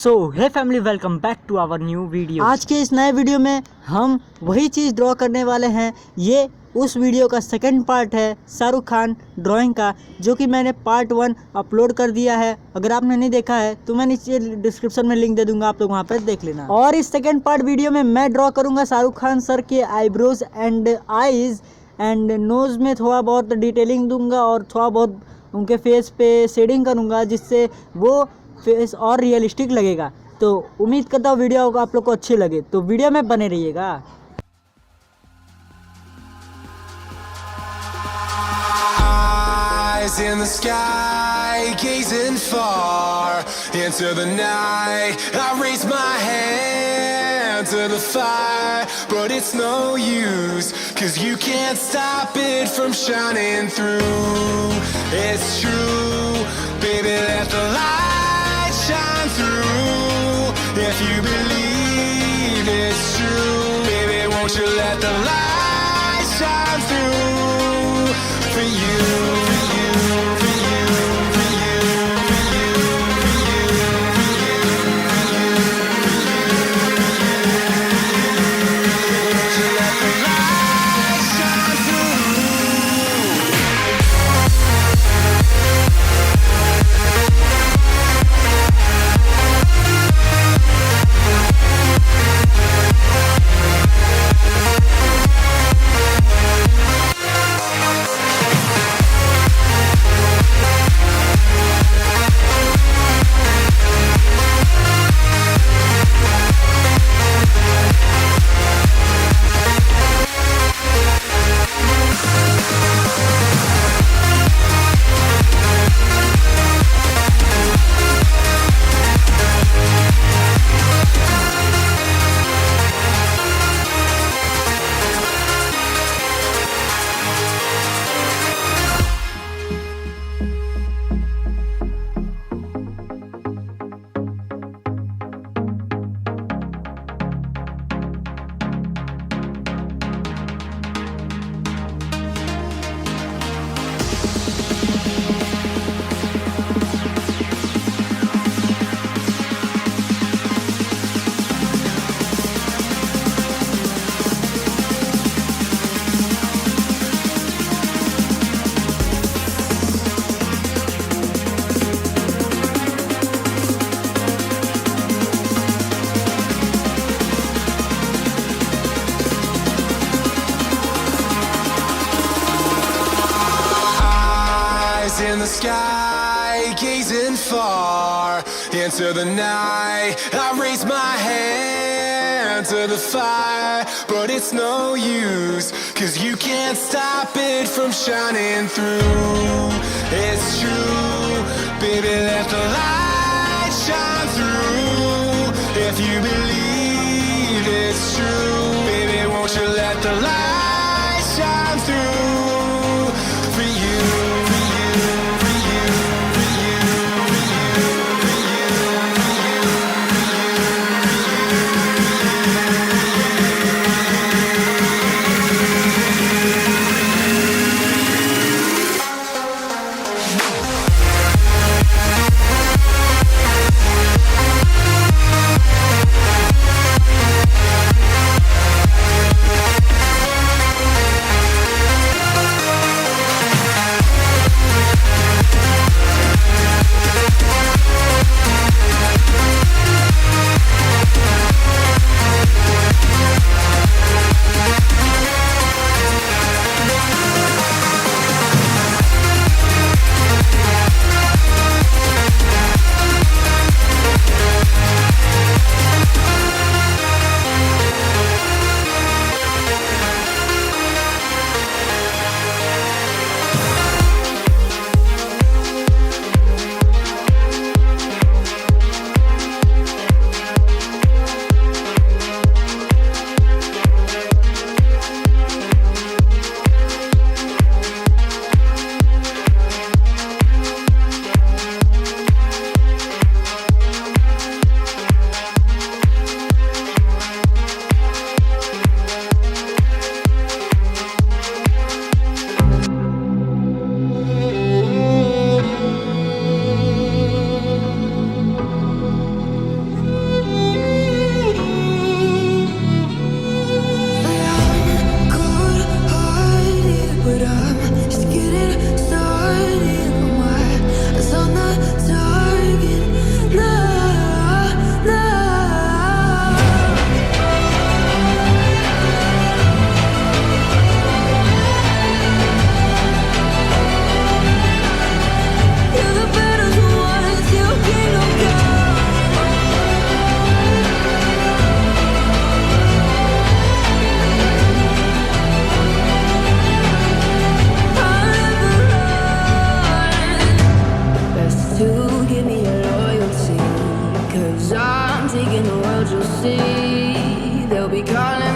So hey family, welcome back to our new video. आज के इस नए वीडियो में हम वही चीज़ ड्रॉ करने वाले हैं। ये उस वीडियो का सेकंड पार्ट है शाहरुख खान ड्राइंग का, जो कि मैंने पार्ट 1 अपलोड कर दिया है। अगर आपने नहीं देखा है तो मैं नीचे डिस्क्रिप्शन में लिंक दे दूंगा, आप लोग वहाँ पर देख लेना। और इस सेकंड पार्ट वीडियो में मैं ड्रॉ करूँगा शाहरुख खान सर के eyebrows and eyes and nose में थोड़ा बहुत डिटेलिंग दूंगा और थोड़ा बहुत उनके फेस पे शेडिंग करूँगा, जिससे वो फेस और रियलिस्टिक लगेगा। तो उम्मीद करता हूँ वीडियो आप लोग को अच्छी लगे, तो वीडियो में बने रहिएगा। Eyes in the sky, gazing far into the night. I raise my hand to the fire, but it's no use, 'cause you can't stop it from shining through. It's true, baby, let the light shine through. If you believe it's true, baby, won't you let the light shine through for you, for you, for you, for you, for you, for you, for you, won't you let the light shine through. In the sky, gazing far into the night. I raise my hand to the fire, but it's no use, 'cause you can't stop it from shining through. It's true, baby, let the light shine through. If you believe it's true, baby, won't you let the light shine through for you. I'm taking the world, you'll see. They'll be calling